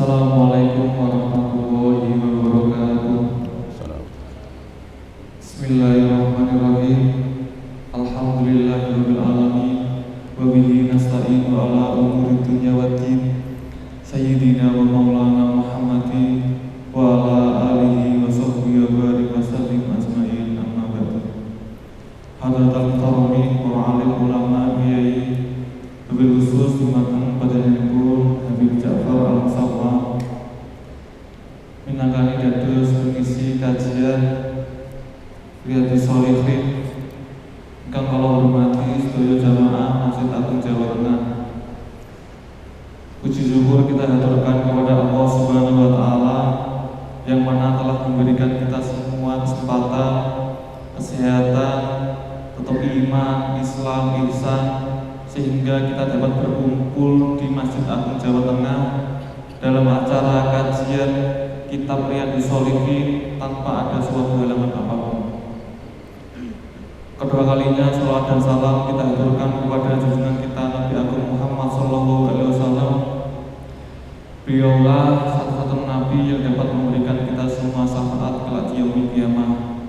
Assalamualaikum warahmatullahi wabarakatuh. Bismillahirrahmanirrahim. Alhamdulillahirabbil alamin. Wa bihi nasta'inu ala umuri dunya waddin. Sayyidina wa maulana Muhammadin wa ala alihi wa sahbihi wa barik wa sallim ajma'in, amma ba'du. Hadratal mukarramin para alim ulama kiai, wabil khusus dimatang panjenenganipun Habib Ja'far Al-Musawwar minangkani dados pengisi kajian Riyadhus Shalihin ingkang kula hormati sedaya jamaah Masjid Agung Jawa Tengah. Puji syukur kita haturkan kepada Allah Subhanahu wa taala yang mana telah memberikan kita semua kesempatan, kesehatan, tetap iman, Islam, ihsan, sehingga kita dapat berkumpul di Masjid Agung Jawa Tengah dalam acara kajian kitab Riyadhus Shalihin tanpa ada suatu halangan apapun. Kedua kalinya salawat dan salam kita haturkan kepada junjungan kita Nabi Agung Muhammad SAW. Beliaulah satu-satunya Nabi yang dapat memberikan kita semua syafaat kelak di yaumil qiyamah.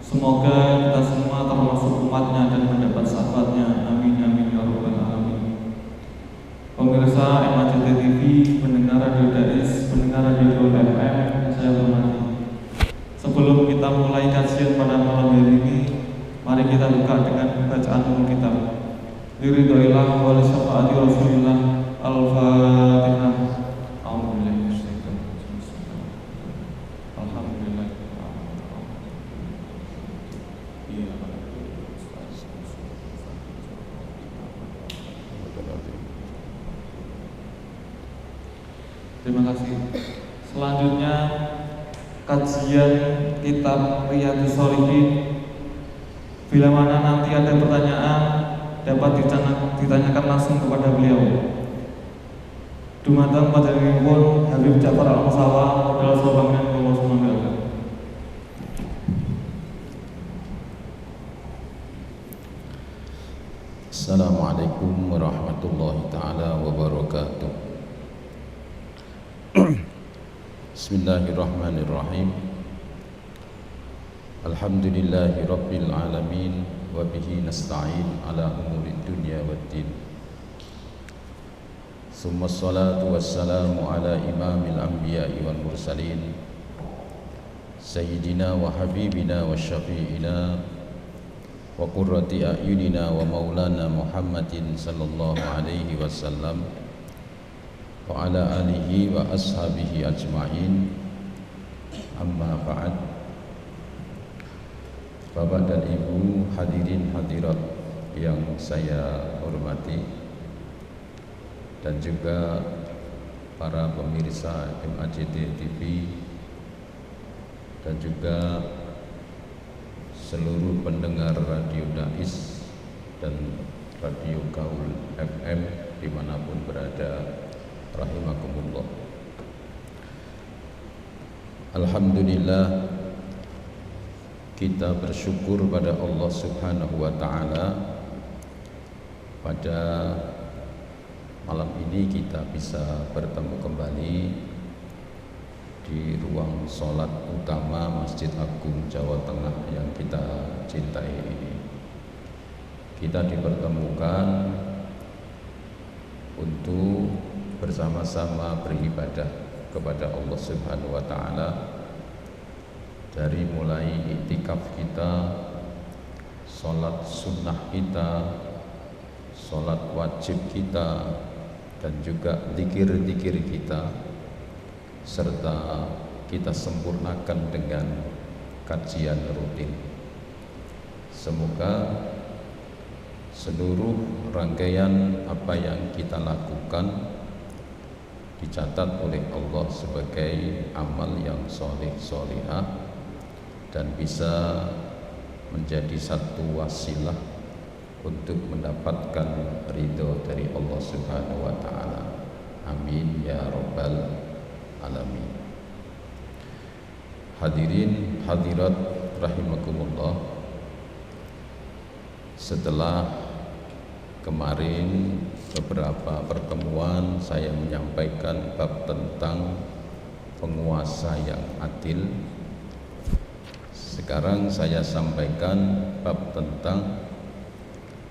Semoga kita semua termasuk umatnya dan mendapat syafaatnya. Amin amin ya rabbal alamin. Pemirsa MAJT TV, pendengar Radio Dais, pendengar Radio FM yang saya hormati. Sebelum kita mulai kajian pada malam hari ini, mari kita buka dengan bacaan kitab. Liridhoillah wa li syafaati Rasulillah. Al-Fatihah. Terima kasih. Selanjutnya kajian kitab Riyadhus Shalihin. Bila mana nanti ada pertanyaan dapat ditanyakan langsung kepada beliau. Dumateng panjenenganipun Habib Ja'far Al-Musawwar modal sabangan kula sumangga. Assalamualaikum warahmatullahi taala wabarakatuh. Bismillahirrahmanirrahim. Alhamdulillahi rabbil alamin wa bihi nasta'in ala umurid dunya waddin. Summa salatu wassalamu ala imamil anbiya'i wal mursalin sayyidina wa habibina wa syafi'ina wa qurrati a'yunina wa maulana Muhammadin sallallahu alaihi wasallam wa ala alihi wa ashabihi ajma'in, amma ba'd. Bapak dan Ibu hadirin hadirat yang saya hormati, dan juga para pemirsa MAJT TV, dan juga seluruh pendengar Radio Dais dan Radio Gaul FM dimanapun berada, rahimakumullah. Alhamdulillah, kita bersyukur pada Allah Subhanahu wa ta'ala. Pada malam ini kita bisa bertemu kembali di ruang sholat utama Masjid Agung Jawa Tengah yang kita cintai ini. Kita dipertemukan untuk bersama-sama beribadah kepada Allah Subhanahu wa ta'ala, dari mulai iktikaf kita, sholat sunnah kita, sholat wajib kita, dan juga zikir-zikir kita, serta kita sempurnakan dengan kajian rutin. Semoga seluruh rangkaian apa yang kita lakukan dicatat oleh Allah sebagai amal yang soleh-solehah dan bisa menjadi satu wasilah untuk mendapatkan ridho dari Allah Subhanahu wa ta'ala. Amin ya rabbal alamin. Hadirin hadirat rahimakumullah, setelah kemarin beberapa pertemuan saya menyampaikan bab tentang penguasa yang adil. Sekarang saya sampaikan bab tentang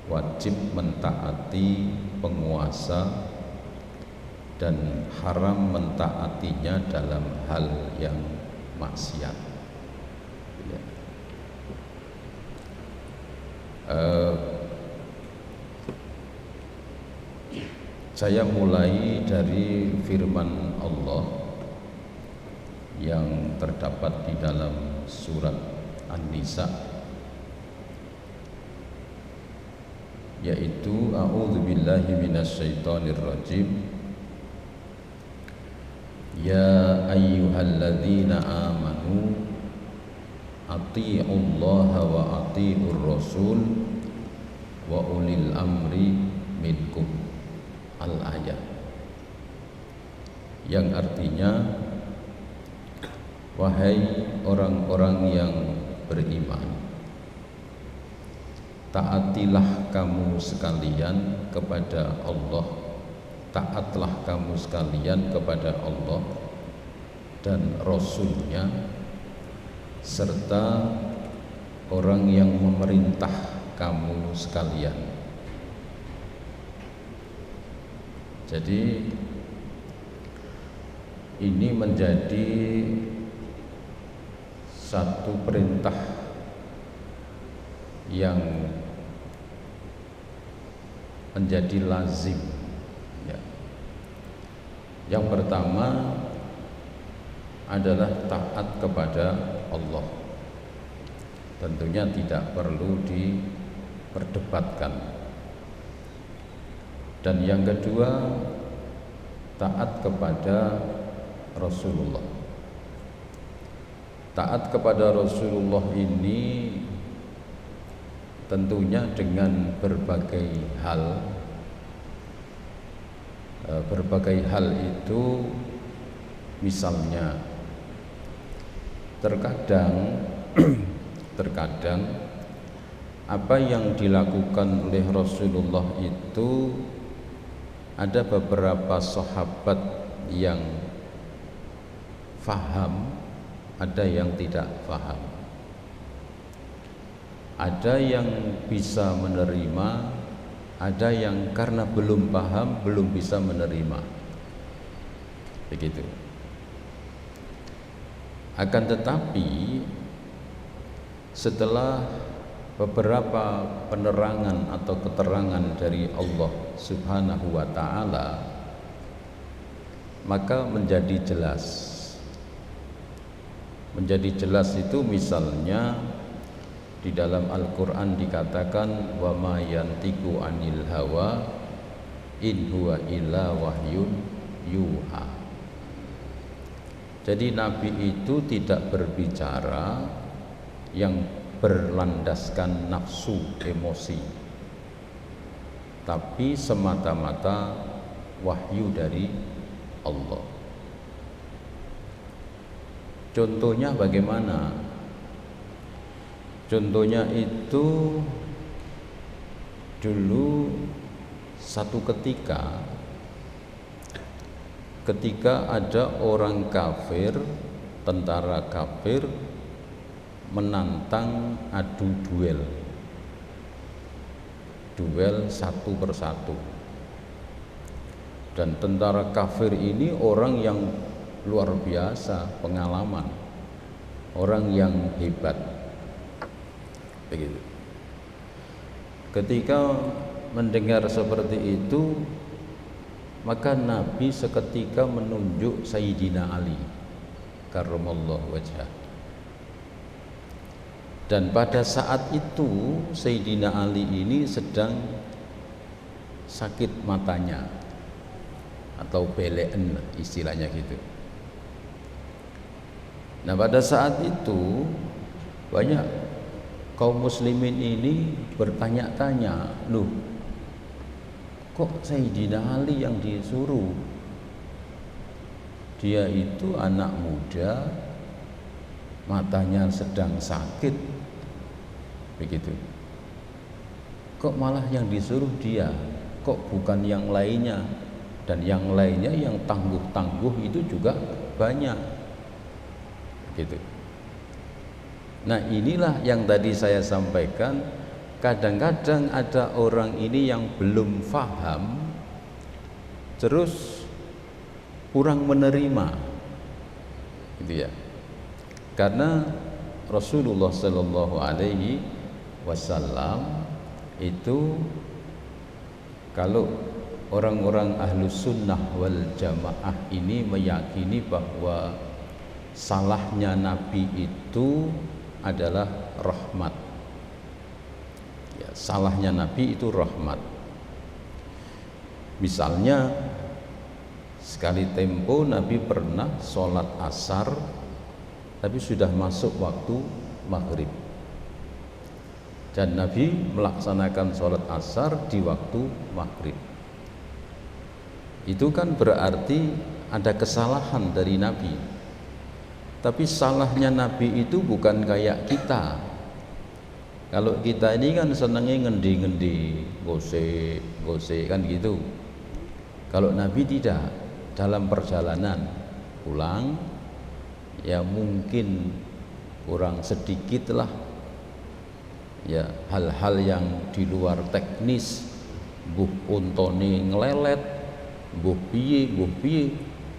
wajib mentaati penguasa dan haram mentaatinya dalam hal yang maksiat. Ya. Saya mulai dari firman Allah yang terdapat di dalam surat An-Nisa, yaitu a'udzubillahi minasyaitonirrajim. Ya ayyuhalladzina amanu atii'ullaha wa atii'ur rasul wa ulil amri minkum. Al-ayat, yang artinya, wahai orang-orang yang beriman, taatilah kamu sekalian kepada Allah, taatlah kamu sekalian kepada Allah dan Rasulnya, serta orang yang memerintah kamu sekalian. Jadi ini menjadi satu perintah yang menjadi lazim, ya. Yang pertama adalah taat kepada Allah, tentunya tidak perlu diperdebatkan. Dan yang kedua, taat kepada Rasulullah. Taat kepada Rasulullah ini tentunya dengan berbagai hal. Berbagai hal itu, misalnya terkadang apa yang dilakukan oleh Rasulullah itu, ada beberapa sahabat yang faham, ada yang tidak faham. Ada yang bisa menerima, ada yang karena belum paham belum bisa menerima. Begitu. Akan tetapi setelah beberapa penerangan atau keterangan dari Allah Subhanahu wa ta'ala, maka menjadi jelas. Menjadi jelas itu misalnya di dalam Al-Quran dikatakan, wa ma yantiqu anil hawa in huwa illa wahyun yuha. Jadi Nabi itu tidak berbicara yang berlandaskan nafsu emosi, tapi semata-mata wahyu dari Allah. Contohnya bagaimana? Contohnya itu dulu satu ketika ada orang kafir, tentara kafir menantang adu duel satu persatu, dan tentara kafir ini orang yang luar biasa pengalaman, orang yang hebat. Begitu. Ketika mendengar seperti itu, maka Nabi seketika menunjuk Sayyidina Ali karramallahu wajhah. Dan pada saat itu Sayyidina Ali ini sedang sakit matanya, atau bele'en istilahnya gitu. Nah pada saat itu banyak kaum muslimin ini bertanya-tanya, loh kok Sayyidina Ali yang disuruh? Dia itu anak muda, matanya sedang sakit, begitu. Kok malah yang disuruh dia? kok bukan yang lainnya? Dan yang lainnya yang tangguh-tangguh itu juga banyak, gitu. Nah, inilah yang tadi saya sampaikan. Kadang-kadang ada orang ini yang belum faham, terus kurang menerima, gitu ya. Karena Rasulullah Shallallahu Alaihi Wasallam itu, kalau orang-orang ahlus sunnah wal jamaah ini meyakini bahwa salahnya Nabi itu adalah rahmat. Ya, salahnya Nabi itu rahmat. Misalnya sekali tempo Nabi pernah sholat asar tapi sudah masuk waktu maghrib, dan Nabi melaksanakan sholat asar di waktu maghrib. Itu kan berarti ada kesalahan dari Nabi. Tapi salahnya Nabi itu bukan kayak kita. Kalau kita ini kan senangnya ngendi-ngendi, gosek kan gitu. Kalau Nabi tidak. Dalam perjalanan pulang, ya mungkin kurang sedikit lah ya hal-hal yang di luar teknis, buh untone ngelelet, buh piye,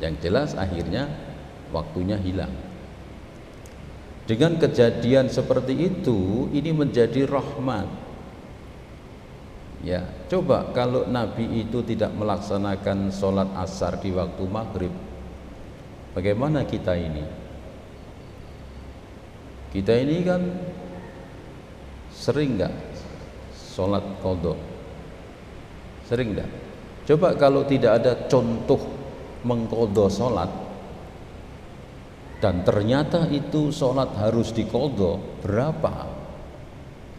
yang jelas akhirnya waktunya hilang. Dengan kejadian seperti itu, ini menjadi rahmat. Ya, coba kalau Nabi itu tidak melaksanakan sholat asar di waktu maghrib, bagaimana kita ini? Kita ini kan sering nggak sholat qadha? Sering nggak? Coba kalau tidak ada contoh mengqadha sholat, dan ternyata itu sholat harus diqadha, berapa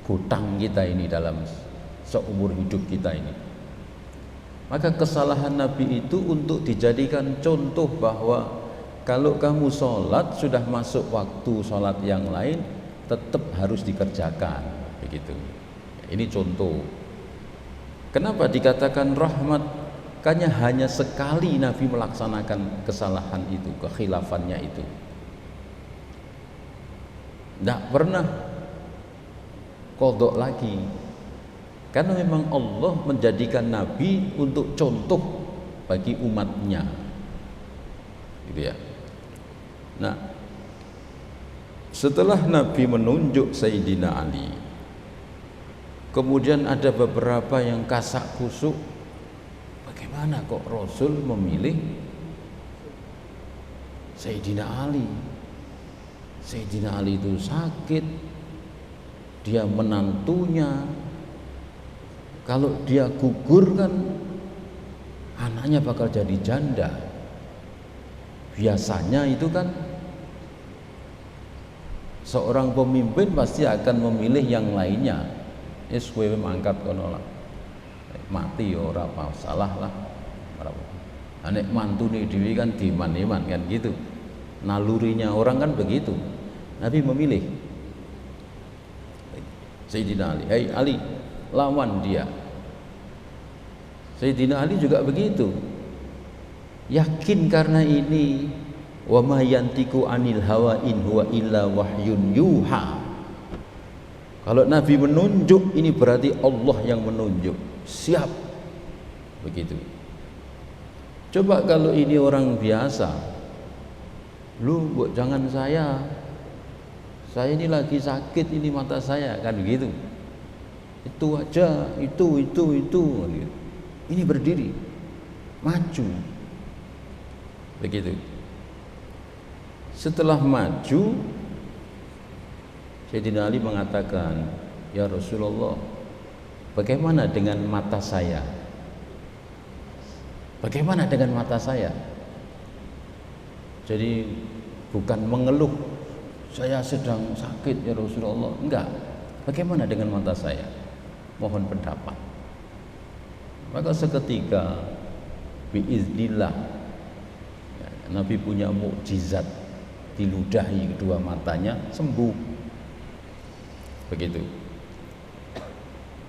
hutang kita ini dalam seumur hidup kita ini? Maka kesalahan Nabi itu untuk dijadikan contoh bahwa kalau kamu sholat sudah masuk waktu sholat yang lain, tetap harus dikerjakan, begitu. Ini contoh. Kenapa dikatakan rahmat? Karena hanya sekali Nabi melaksanakan kesalahan itu, kekhilafannya itu. Tidak pernah kodok lagi. Karena memang Allah menjadikan Nabi untuk contoh bagi umatnya, gitu ya. Nah, setelah Nabi menunjuk Sayyidina Ali, kemudian ada beberapa yang kasak kusuk, bagaimana kok Rasul memilih Sayyidina Ali? Sayyidina Ali itu sakit, dia menantunya, kalau dia gugur kan anaknya bakal jadi janda. Biasanya itu kan seorang pemimpin pasti akan memilih yang lainnya. Wis kowe mangkat kono lah. Mati ora apa salah lah. Nek mantune dhewe kan diman-iman kan gitu. Nalurinya orang kan begitu. Nabi memilih Sayyidina Ali. Hei Ali, lawan dia. Sayyidina Ali juga begitu, yakin karena ini, wa ma yantiku anil hawa in huwa illa wahyun yuha. Kalau Nabi menunjuk, ini berarti Allah yang menunjuk, siap, begitu. Coba kalau ini orang biasa, lu buat jangan saya ini lagi sakit, ini mata saya, kan begitu. Itu aja, itu. Ini berdiri, maju, begitu. Setelah maju, Sayyidina Ali mengatakan, ya Rasulullah, bagaimana dengan mata saya? Bagaimana dengan mata saya? Jadi bukan mengeluh, saya sedang sakit ya Rasulullah, enggak. Bagaimana dengan mata saya? Mohon pendapat. Maka seketika biiznillah, Nabi punya mukjizat, diludahi kedua matanya, sembuh, begitu.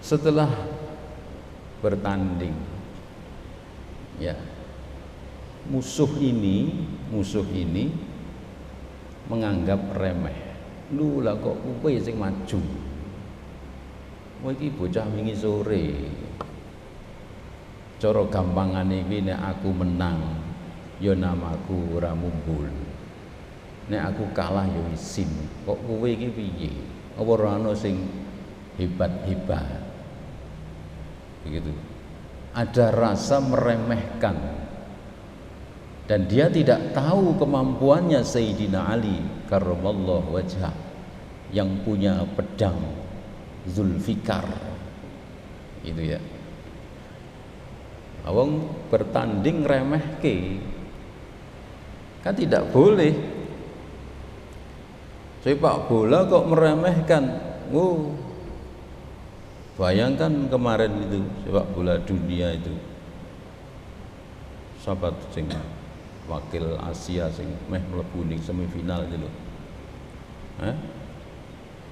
Setelah bertanding. Ya. Musuh ini menganggap remeh. Lu lah kok kowe sing maju. Kowe iki bocah wingi sore. Cara gampangane iki nek aku menang ya namaku ora mumbul. Nek aku kalah ya isin. Kok kowe iki piye? Apa ora ana sing hebat-hebat? Begitu. Ada rasa meremehkan. Dan dia tidak tahu kemampuannya Sayyidina Ali karramallahu wajhah yang punya pedang Zulfikar. Itu ya. Awang bertanding remehke. Kan tidak boleh. Sepak bola kok meremehkan. Bayangkan kemarin itu sepak bola dunia itu. Sahabat sing wakil Asia sing meh mlebu ning semifinal itu lho.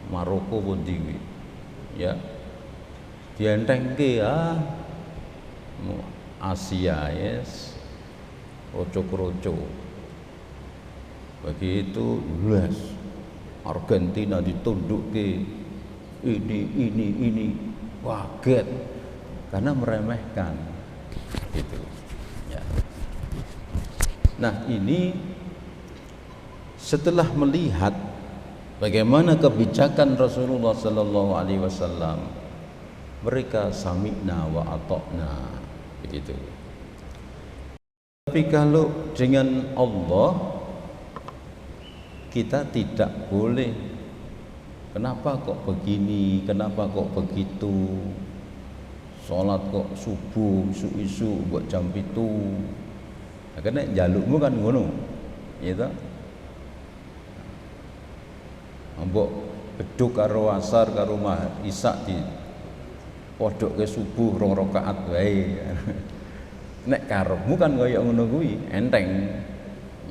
Maroko pun kuwi. Ya. Dientengke Asia yes. Roco-roco. Begitu luas. Argentina ditundukke ini kaget karena meremehkan gitu ya. Nah ini setelah melihat bagaimana kebijakan Rasulullah Sallallahu Alaihi Wasallam, mereka sami'na wa ata'na begitu. Tapi kalau dengan Allah kita tidak boleh. Kenapa kok begini? Kenapa kok begitu? Sholat kok subuh, isu-isu buat jam 7. Nah, karena jalukmu kan ngono, ya toh? Mbok beduk karo asar karo isya di podok ke subuh 2 rakaat wae. Nek karepmu kan kaya ngono kuwi, enteng.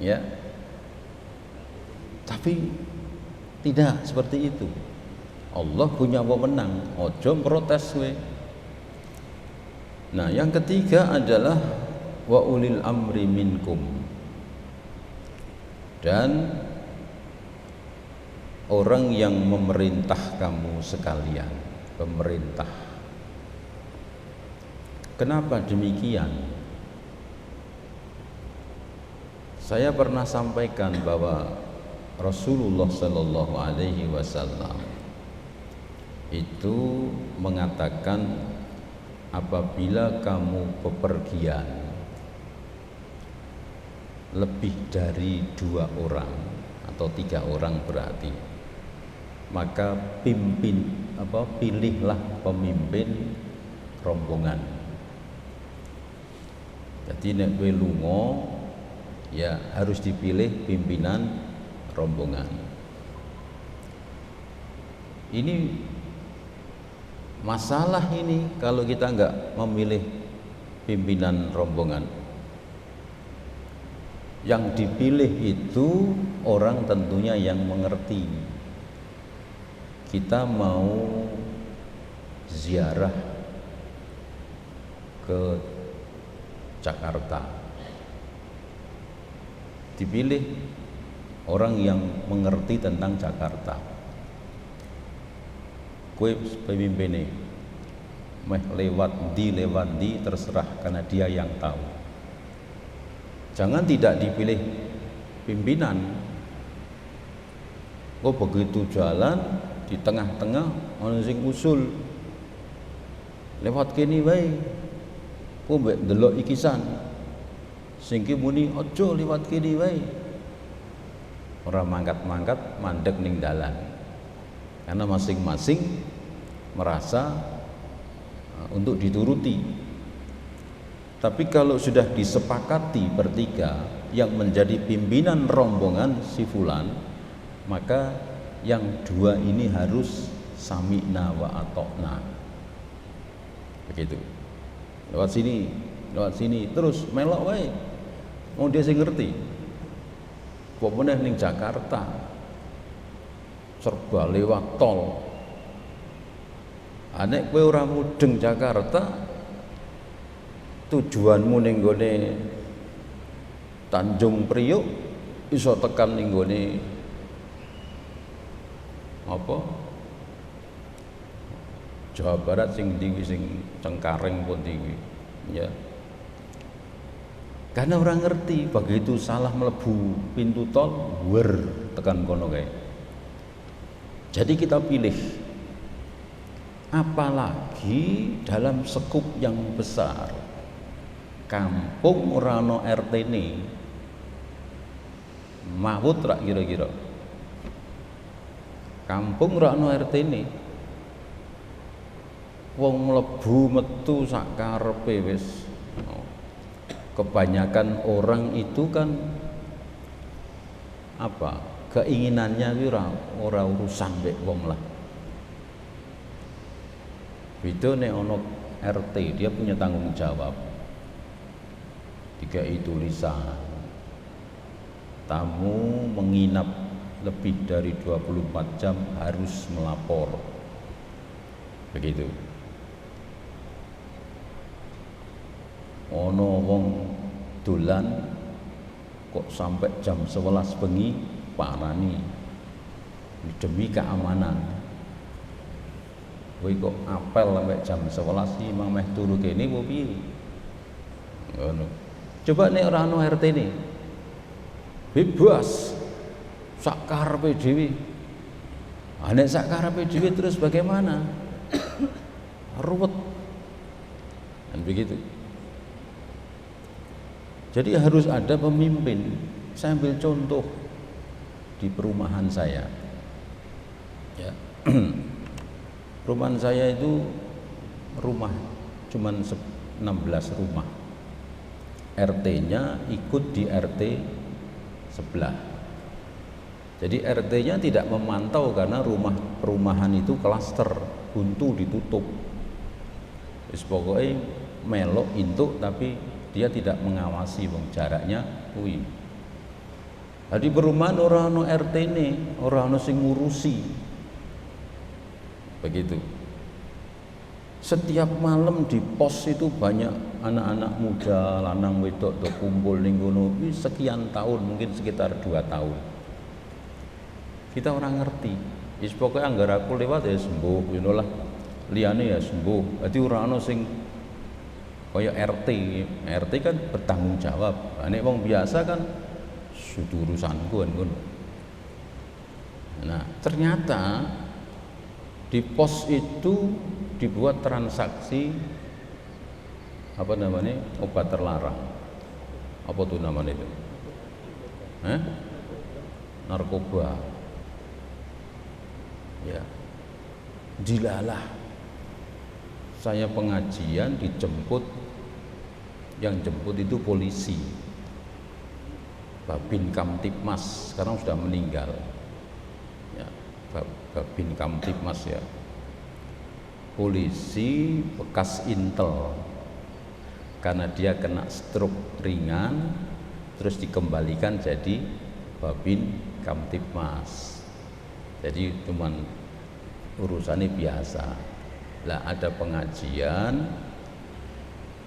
Ya. Tapi tidak seperti itu. Allah punya wewenang, ojo protes we. Nah, yang ketiga adalah wa ulil amri minkum. Dan orang yang memerintah kamu sekalian, pemerintah. Kenapa demikian? Saya pernah sampaikan bahwa Rasulullah Sallallahu Alaihi Wasallam itu mengatakan apabila kamu bepergian lebih dari 2 orang atau 3 orang berarti, maka pilihlah pemimpin rombongan. Jadi nek kowe lunga ya harus dipilih pimpinan rombongan. Ini masalah ini kalau kita enggak memilih pimpinan rombongan. Yang dipilih itu orang tentunya yang mengerti. Kita mau ziarah ke Jakarta, dipilih orang yang mengerti tentang Jakarta. Kue pemimpinnya meh lewat di terserah karena dia yang tahu. Jangan tidak dipilih pimpinan. Oh begitu jalan di tengah-tengah ana sing usul lewat kene wae. Kok mbek ndelok ikisan. Sing ki muni aja liwat kene wae. Ora mangkat-mangkat mandek ning dalan. Karena masing-masing merasa untuk dituruti. Tapi kalau sudah disepakati bertiga yang menjadi pimpinan rombongan si fulan, maka yang 2 ini harus sami'na wa ata'na. Begitu. Lewat sini terus melok wae. Mau dia sing ngerti. Kok meneh ning Jakarta serba lewat tol. Anek kowe ora mudeng Jakarta tujuanmu ning gone Tanjung Priok iso tekan ning gone apa Jawa Barat sing ndi sing Cengkareng pun tinggi ya. Karena orang ngerti begitu salah melebu pintu tol tekan kono kae. Jadi kita pilih, apalagi dalam sekup yang besar, kampung ora ono RT ini mawut rak kira-kira. Kampung ora ono RT ini, wong mlebu metu sak karepe wis. Kebanyakan orang itu kan apa? Keinginannya itu ora urusan mbek wong lah. Beda nek ono RT, dia punya tanggung jawab. Dikai tulisan. Tamu menginap lebih dari 24 jam harus melapor. Begitu. Ono wong dolan kok sampai jam 11 bengi parani demi keamanan. Kowe kok apel sampai jam 11 iki mang meh turu kene opo piye? Ngono. Coba nek ora ono RT ne. Bebas sak karepe dhewe. Ah nek sak karepe dhewe terus bagaimana? Ruwet. Dan begitu. Jadi harus ada pemimpin. Saya ambil contoh di perumahan saya. Ya. Perumahan saya itu rumah cuman 16 rumah. RT-nya ikut di RT sebelah. Jadi RT-nya tidak memantau karena perumahan itu klaster, buntu ditutup. Wis pokoke melok intuk tapi dia tidak mengawasi wong jaraknya kuwi. Jadi perumahan ora ono RT ne, ora ono sing ngurusi. Begitu. Setiap malam di pos itu banyak anak-anak muda, lanang wedok do kumpul ning kono sekian tahun, mungkin sekitar 2 tahun. Kita orang ngerti. Wis pokoke anggar aku lewat ya sembuh, ngono lah. Liyane ya sembuh. Dadi ora ono sing kaya RT kan bertanggung jawab. Nek wong biasa kan sudah urusanku kan ngono. Nah, ternyata di pos itu dibuat transaksi apa namanya? Obat terlarang. Apa tuh namanya itu? Narkoba. Ya. Dilalah. Saya pengajian dijemput, yang jemput itu polisi, Babin Kamtibmas, sekarang sudah meninggal ya, Babin Kamtibmas ya, polisi bekas Intel, karena dia kena stroke ringan terus dikembalikan jadi Babin Kamtibmas. Jadi cuman urusannya biasa lah. Ada pengajian,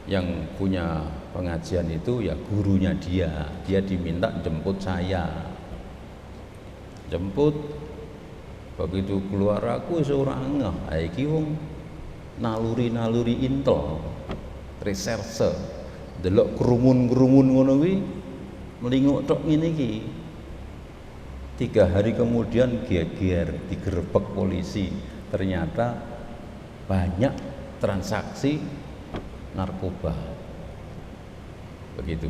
yang punya pengajian itu ya gurunya dia diminta jemput saya, jemput. Begitu keluar aku seorang ngeh, iki wong naluri Intel reserse, delok kerumun ngono kuwi melinguk tok ngene iki. 3 hari kemudian geger digerebek polisi, ternyata banyak transaksi narkoba. Begitu.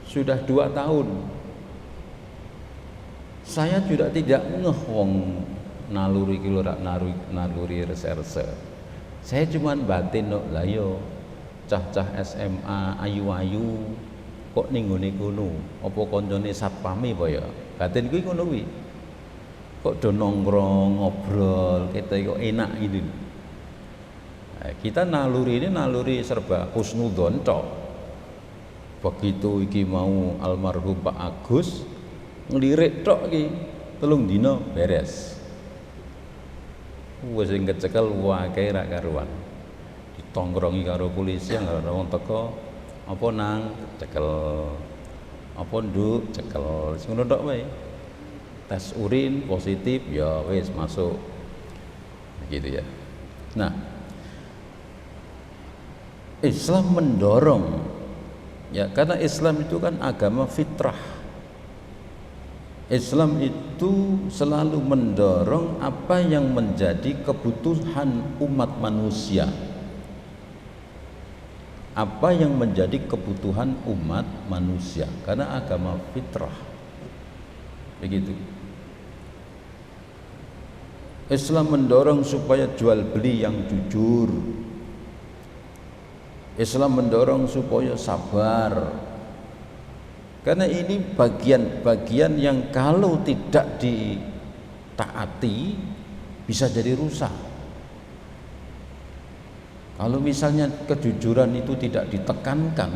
Sudah 2 tahun. Saya juga tidak ngeh wong naluri ki lho naluri reserse. Saya cuman batin kok, lah yo cah-cah SMA ayu-ayu kok ning ngene kono. Apa kancane satpame apa ya? Batin kuwi ngono kuwi. Kok do nongkrong ngobrol, kita kok enak gitu. Kita naluri ini naluri serba husnudzon tok. Begitu iki mau almarhum Pak Agus ngelirik tok iki 3 dina beres. Wis sing kecekel wae ra karuan. ditongkrongi karo polisi yang karo wong teko apa nang cekel apa nduk cekel sing ngono tok wae. Tes urin positif ya wis masuk gitu ya. Nah, Islam mendorong ya, karena Islam itu kan agama fitrah. Islam itu selalu mendorong apa yang menjadi kebutuhan umat manusia. Apa yang menjadi kebutuhan umat manusia, karena agama fitrah. Begitu. Islam mendorong supaya jual beli yang jujur. Islam mendorong supaya sabar. Karena ini bagian-bagian yang kalau tidak ditaati bisa jadi rusak. Kalau misalnya kejujuran itu tidak ditekankan,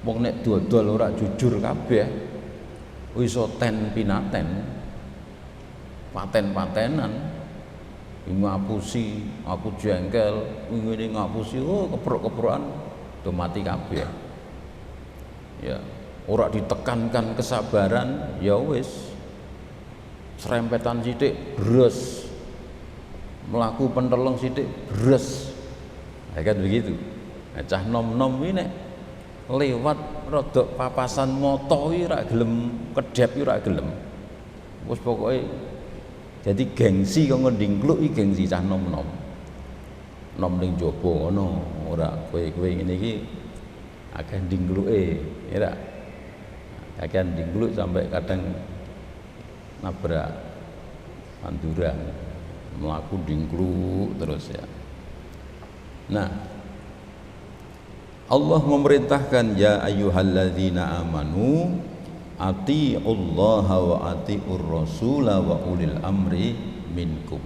wong nek dodol ora jujur kabeh, iso ten pinaten, paten-patenan, ngapusi, aku jengkel, ngene ngapusi, oh keprok-keprokan, do mati kabeh. Ya, ora ditekankan kesabaran, ya wis serempetan sithik bres, melaku pentelung sithik bres, ya kan begitu. Nah, cah nom-nom ini nek lewat rodok papasan moto ora gelem, kedep ora gelem, wis pokoke jadi gengsi kok ngondingkluk iki gengsi cah nom-nom. Nom ning jaba ngono, ora kowe ngene iki akeh ndingkluke, ya ta. Akeh ndingkluk sampai kadang nabrak panduran, mlaku ndingkluk terus ya. Nah, Allah memerintahkan ya ayyuhalladzina amanu atiullaha wa atiur rasula wa ulil amri minkum.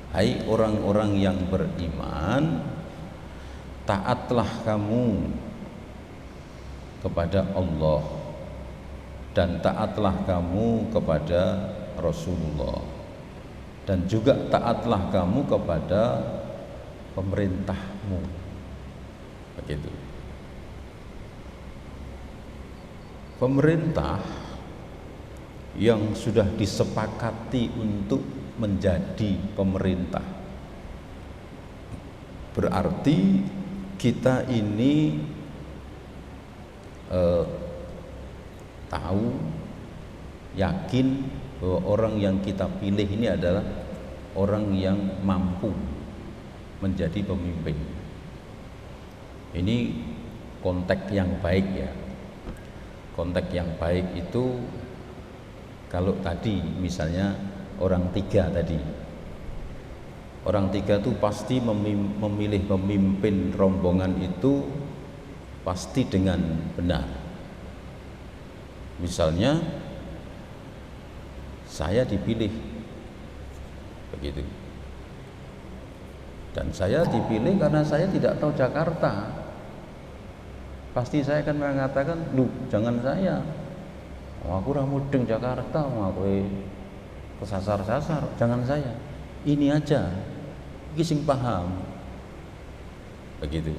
Hai orang-orang yang beriman, taatlah kamu kepada Allah dan taatlah kamu kepada Rasulullah, dan juga taatlah kamu kepada pemerintahmu. Begitu. Pemerintah yang sudah disepakati untuk menjadi pemerintah berarti kita ini tahu, yakin bahwa orang yang kita pilih ini adalah orang yang mampu menjadi pemimpin. Ini konteks yang baik ya. Konteks yang baik itu kalau tadi misalnya orang tiga tadi, orang tiga itu pasti memilih pemimpin rombongan itu pasti dengan benar. Misalnya saya dipilih begitu, dan saya dipilih karena saya tidak tahu Jakarta. Pasti saya akan mengatakan, "Duh, jangan saya. Aku ora mudeng Jakarta, aku kesasar-sasar, jangan saya. Ini aja. Iki sing paham." Begitu.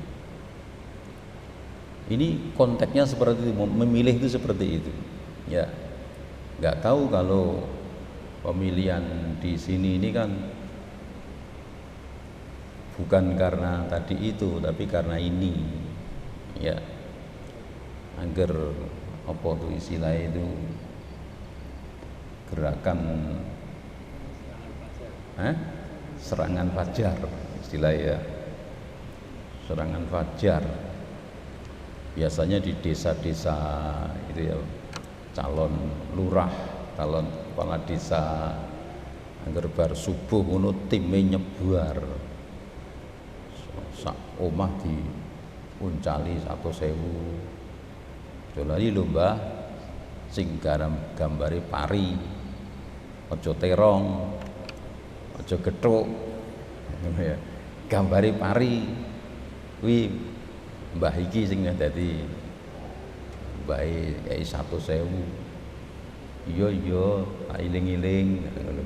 Ini konteksnya seperti itu, memilih itu seperti itu. Ya. Enggak tahu kalau pemilihan di sini ini kan bukan karena tadi itu, tapi karena ini. Ya. Angger apa tuh istilah itu, gerakan serangan fajar istilahnya, serangan fajar biasanya di desa-desa itu ya, calon lurah, calon kepala desa angger bar subuh ngono time nyebar sak omah diuncali 100.000. Dolali lomba sing gambare pari, aja terong, aja gethuk, ngono ya. Gambare pari kuwi mbah iki sing dadi mbahe 100.000. Iya, tak iling-iling ngono.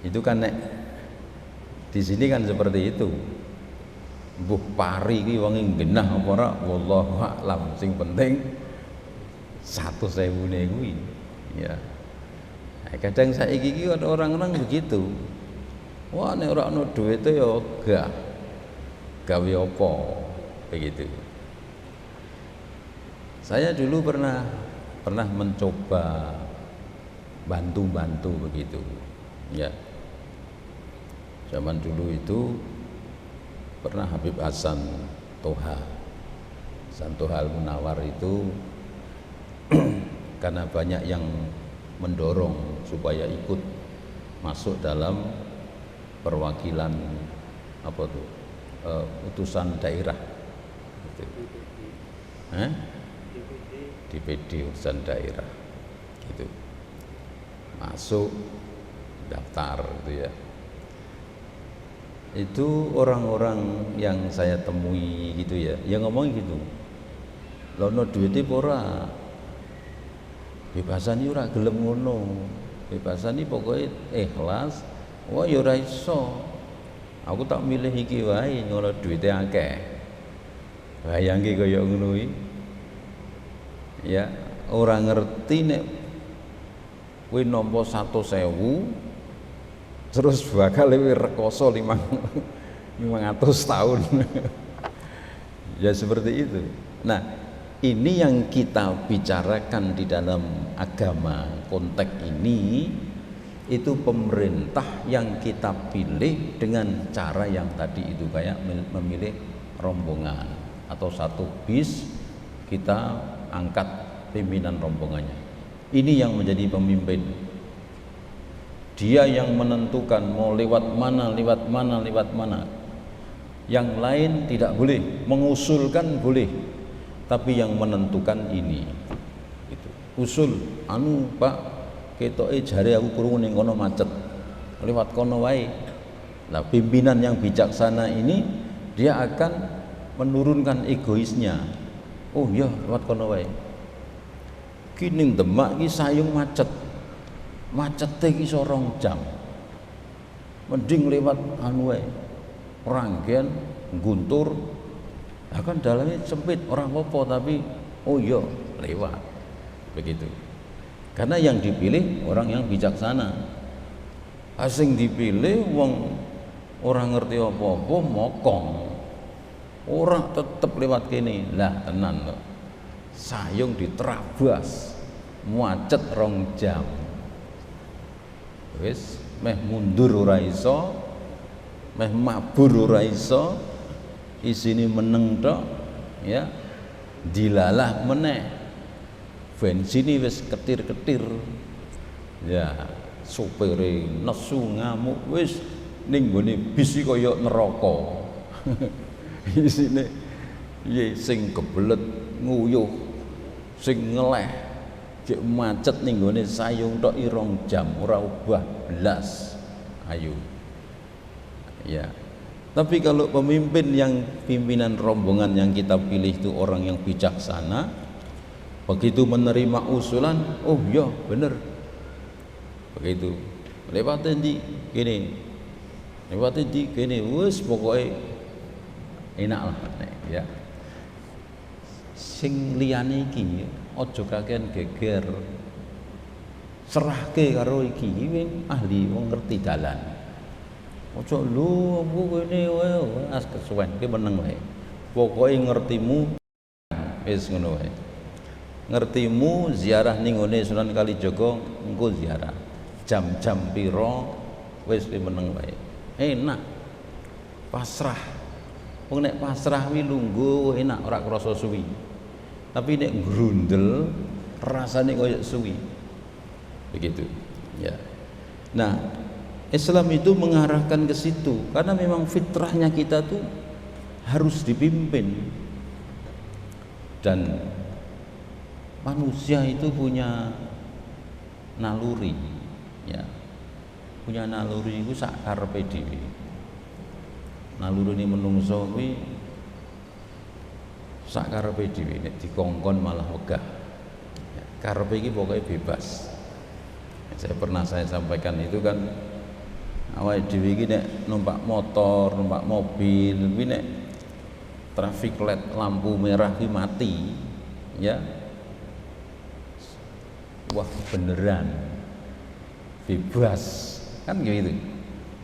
Itu kan nek di sini kan seperti itu. mbuh pari iki wong genah apa ora wallahu a'lam, sing penting 100.000 kuwi ya. Nah, kadang saiki iki ada orang-orang begitu, wah nek ora ono duwite ya gak gawe apa begitu. Saya dulu pernah mencoba bantu begitu ya. Zaman dulu itu pernah Habib Hasan Toha Al-Munawar itu karena banyak yang mendorong supaya ikut masuk dalam perwakilan apa tuh utusan daerah gitu. DPD utusan daerah gitu, masuk daftar gitu ya. Itu orang-orang yang saya temui gitu ya, yang ngomong gitu, lono duitnya ora, bebasan ora gelem ngono, bebasan ini pokoknya ikhlas, wah ya ora iso, aku tak milih iki wae ngono duitnya akeh, bayangke kaya ngono iki, ya orang ngerti nek kowe nampa 100.000 terus bakal lebih rekoso 500 tahun. Ya seperti itu. Nah, ini yang kita bicarakan di dalam agama. Konteks ini itu pemerintah yang kita pilih dengan cara yang tadi itu, kayak memilih rombongan atau satu bis kita angkat pimpinan rombongannya. Ini yang menjadi pemimpin. Dia yang menentukan mau lewat mana. Yang lain tidak boleh, mengusulkan boleh, tapi yang menentukan ini. Gitu. Usul, Pak, ketoke jare aku krungu ning kono macet. Lewat kono wae. Nah, pimpinan yang bijaksana ini dia akan menurunkan egoisnya. Oh iya, lewat kono wae. Ki ning Demak ki sayung macet. Macete iso 2 jam, mending lewat wae Ranggen, Guntur, kan dalamnya sempit orang apa tapi oh iya lewat begitu. Karena yang dipilih orang yang bijaksana. Asing dipilih wong orang ngerti apa-apa mokong, orang tetep lewat kene lah tenan loh. Sayung diterabas macet 2 jam. Wis meh mundur ora iso, meh mabur ora iso, isine meneng tok ya, dilalah meneh bensine wis ketir-ketir ya, sopire nesu ngamuk wis ning gone bis iki kaya neraka. Isine ye sing kebelet nguyuh, sing ngeleh cek macet ning gone sayung tok 2 jam ora ubah blas. Ayo ya. Tapi kalau pemimpin yang pimpinan rombongan yang kita pilih itu orang yang bijaksana, begitu menerima usulan, oh iya bener begitu, lewatin di gini, lewatin di gini, wes pokoknya enak lah ya. Sing liyane iki aja kakean geger, serahke karo iki wing ahli wong ngerti dalan. Aja lho aku kene wae as kesuwen ki meneng wae. Pokoke ngertimu wis ngono wae. Ngertimu ziarah ning ngene Sunan Kalijaga engko ziarah. Jam-jam pira wis ki meneng wae. Enak. Pasrah. Wong nek pasrah wi lungguh enak ora krasa suwi. Tapi nek grundel rasane koyo suwi. Begitu. Ya. Nah, Islam itu mengarahkan ke situ karena memang fitrahnya kita tuh harus dipimpin, dan manusia itu punya naluri ya, punya naluri itu sak karepe dhewe. Naluri ini menungso kuwi sak karepe dhewe, nek dikongkon malah wegah ya, karepe iki pokoke bebas. Saya sampaikan itu kan, awake dhewe iki nek numpak motor, numpak mobil, kuwi nek traffic light lampu merah ki mati, ya wah beneran bebas kan gitu.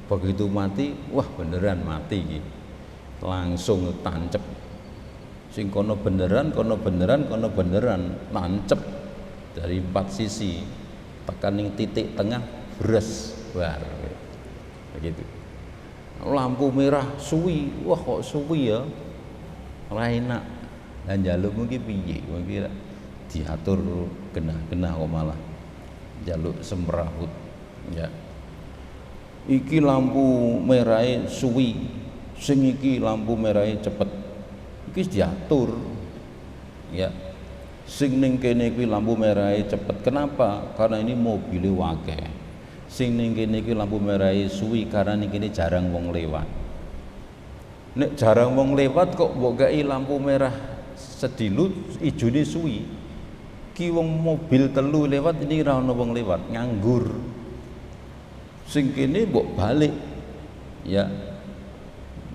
Begitu mati, wah beneran mati ki, langsung tancep. Sing kono beneran, kono beneran, kono beneran, tancep dari 4 sisi, tekan ning titik tengah, bres, bar, begitu. Lampu merah suwi, wah kok suwi ya, ora enak. Dan jaluk mungkin piye, mungkin diatur genah-genah kok malah jaluk semrawut, ya. Iki lampu merah suwi, sing iki lampu merah cepet, iki diatur, ya. Sing ning kene iki lampu merah cepet, kenapa? Karena ini mobilnya wakeh. Sing ning kene iki lampu merah suwi karena ning kene jarang wong lewat. Nek jarang wong lewat kok mbok gawe lampu merah sedilut ijone suwi. Ki wong mobil telu lewat ini ra ono wong lewat, nganggur. Sing kene mbok balik, ya.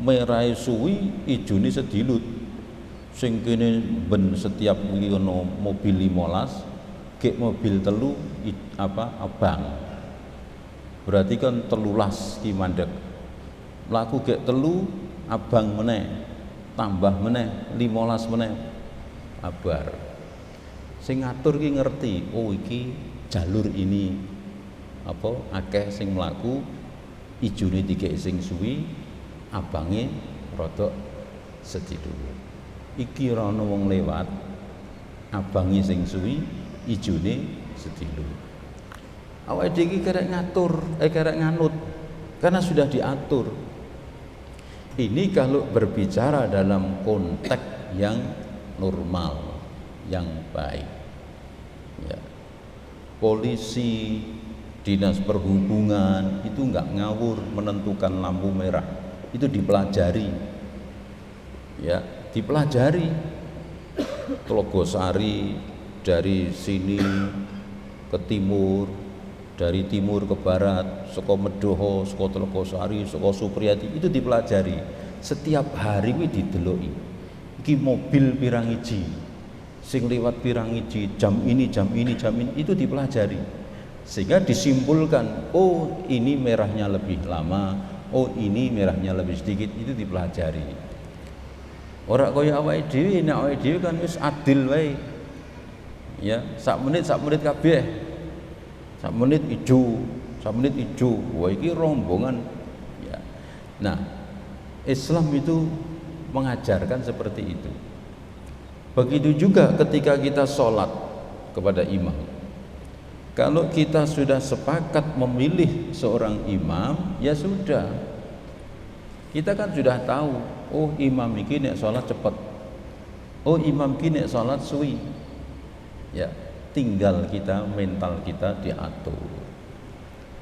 Merah suwi ijone sedilut. Sing kene ben setiap wingi ono mobil 15, gek mobil telu abang. Berarti kan 13 ki mandek. Mlaku gek telu abang meneh, tambah meneh 15 meneh abar. Sing ngatur ki ngerti, oh iki jalur ini akeh sing mlaku, ijone dikek sing suwi, abange rodok sedilut. Iki ora ana wong lewat, abange sing suwi, ijone sedilut. Awake dhewe iki kerek ngatur, kerek nganut karena sudah diatur. Ini kalau berbicara dalam konteks yang normal, yang baik, ya. Polisi, dinas perhubungan itu enggak ngawur menentukan lampu merah, itu dipelajari, ya, dipelajari. Telogosari dari sini ke timur, dari timur ke barat, saka Medoho, saka Telogosari, saka Supriyadi, itu dipelajari. Setiap hari kuwi dideloki. Iki mobil pirang iji, sing liwat pirang iji, jam ini, jam ini, jam ini, itu dipelajari. Sehingga disimpulkan, oh ini merahnya lebih lama, oh ini merahnya lebih sedikit, itu dipelajari. Ora kaya awake dhewe, nek awake dhewe kan wis adil wae. Ya, sak menit kabeh. Sak menit ijo, sak menit ijo. Wah iki rombongan, ya. Nah, Islam itu mengajarkan seperti itu. Begitu juga ketika kita sholat kepada imam. Kalau kita sudah sepakat memilih seorang imam, ya sudah. Kita kan sudah tahu, oh imam iki nek sholat cepat, oh imam iki nek sholat suwi. Ya, tinggal kita, mental kita diatur.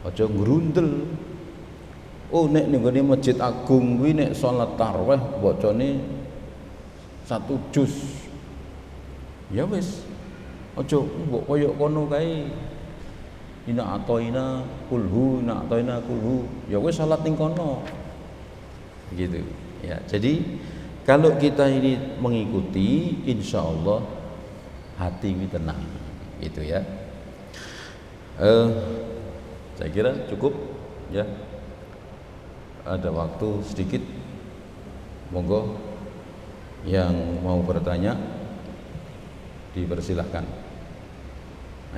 Aja ngrundel. Oh nek ning Masjid Agung kuwi nek salat tarawih bacane 1 juz. Ya wis. Aja mbok koyo kono kae. Ina atoina kulhu, ina atoina kulhu. Ya wis salat ning kono. Gitu. Ya, jadi kalau kita ini mengikuti, insya Allah hati ini tenang, gitu ya. Saya kira cukup, ya. Ada waktu sedikit, monggo yang mau bertanya dipersilahkan.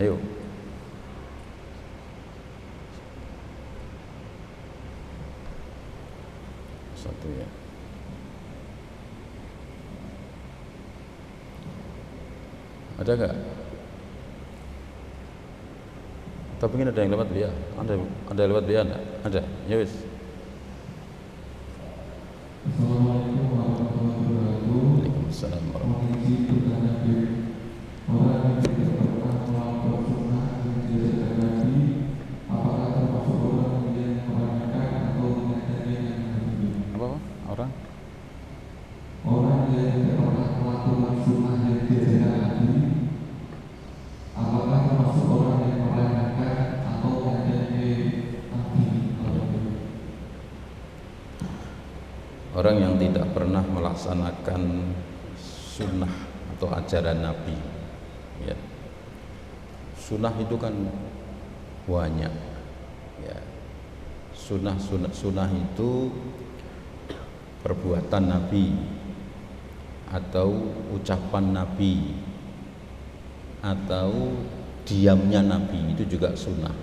Ayo. Satu ya. Ada enggak? Tapi mungkin ada yang lewat dia. Ada yang lewat dia enggak? Ada. Ya wis. Assalamualaikum warahmatullahi wabarakatuh. Waalaikumsalam warahmatullahi wabarakatuh. Orang yang tidak pernah melakukan sunnah yang diajarkan Nabi, apakah termasuk orang yang kebanyakan atau menyadarkan Nabi? Apa? Orang? Orang yang tidak pernah melakukan sunnah yang diajarkan Nabi, apakah termasuk orang yang kebanyakan atau menyadarkan Nabi? Orang yang tidak pernah pernah melaksanakan sunnah atau ajaran Nabi, ya. Sunnah itu kan banyak, ya. Sunnah itu perbuatan Nabi atau ucapan Nabi atau diamnya Nabi, itu juga sunnah.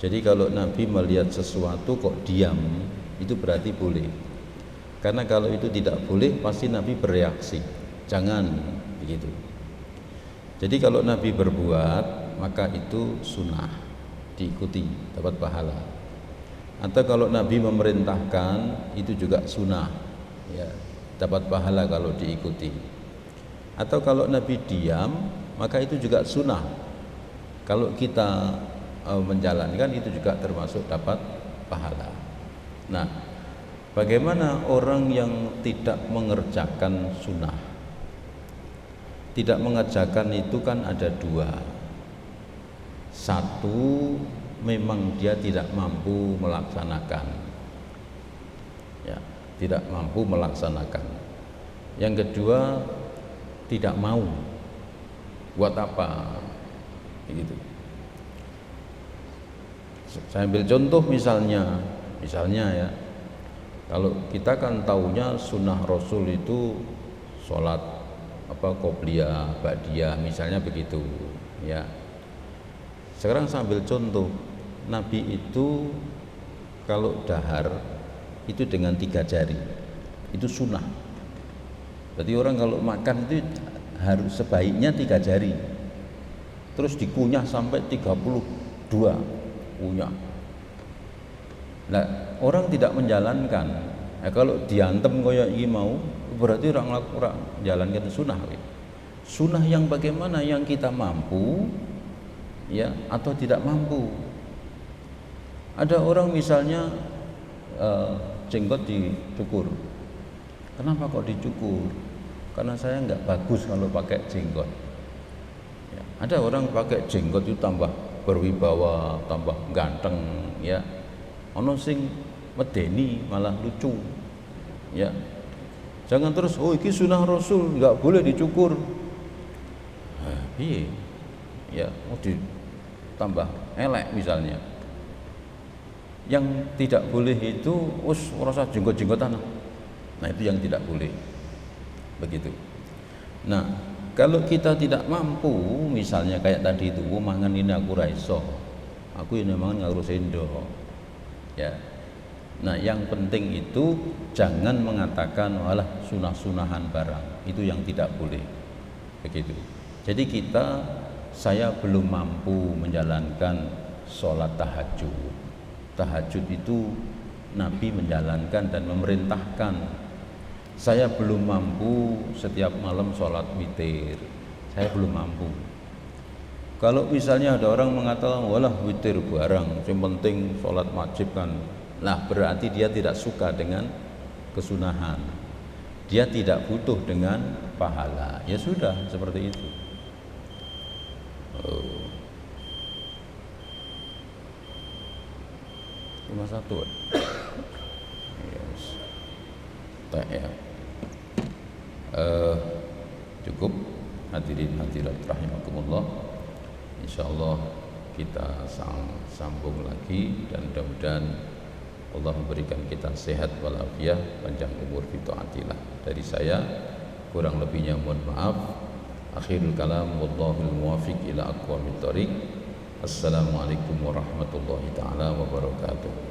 Jadi kalau Nabi melihat sesuatu kok diam, itu berarti boleh. Karena kalau itu tidak boleh, pasti Nabi bereaksi. Jangan begitu. Jadi kalau Nabi berbuat, maka itu sunnah, diikuti, dapat pahala. Atau kalau Nabi memerintahkan, itu juga sunnah, ya, dapat pahala kalau diikuti. Atau kalau Nabi diam, maka itu juga sunnah. Kalau kita menjalankan, itu juga termasuk dapat pahala. Nah, bagaimana orang yang tidak mengerjakan sunnah? Tidak mengerjakan itu kan ada dua. Satu, memang dia tidak mampu melaksanakan, ya, tidak mampu melaksanakan. Yang kedua, tidak mau. Buat apa? Begitu. Saya ambil contoh misalnya ya, kalau kita kan taunya sunnah Rasul itu sholat qobliyah, ba'diyah, misalnya begitu, ya. Sekarang saya ambil contoh, Nabi itu kalau dahar itu dengan 3 jari, itu sunnah. Berarti orang kalau makan itu harus sebaiknya 3 jari, terus dikunyah sampai 32 kunyah. Nah, orang tidak menjalankan. Nah, kalau diantem koyo iki mau, berarti orang jalankan sunnah. Sunnah yang bagaimana? Yang kita mampu, ya, atau tidak mampu. Ada orang misalnya jenggot dicukur. Kenapa kok dicukur? Karena saya nggak bagus kalau pakai jenggot, ya. Ada orang pakai jenggot itu tambah berwibawa, tambah ganteng, ya. Ono sing medeni malah lucu, ya. Jangan terus, oh ini sunnah Rasul, nggak boleh dicukur. Iya, ya, mau ditambah elek misalnya. Yang tidak boleh itu rasa jenggot-jenggotan. Nah, itu yang tidak boleh. Begitu. Nah, kalau kita tidak mampu, misalnya kayak tadi itu, mangan ini aku raiso, aku ini mangan ngaruh sendok, ya. Nah, yang penting itu jangan mengatakan walah sunah-sunahan barang, itu yang tidak boleh. Begitu. Jadi saya belum mampu menjalankan sholat tahajud. Tahajud itu Nabi menjalankan dan memerintahkan. Saya belum mampu setiap malam sholat witir, saya belum mampu. Kalau misalnya ada orang mengatakan walah witir barang, yang penting sholat wajib kan, nah berarti dia tidak suka dengan kesunahan, dia tidak butuh dengan pahala. Ya sudah, seperti itu. Cuma satu, yes. Ya. Cukup hadirin hadirat rahimakumullah. Insyaallah kita sambung lagi dan mudah-mudahan Allah memberikan kita sehat walafiat, panjang umur fi taatillah. Dari saya kurang lebihnya mohon maaf. Akhirul kalam wallahul muwaffiq ila aqwamit thoriq. Assalamualaikum warahmatullahi taala wabarakatuh.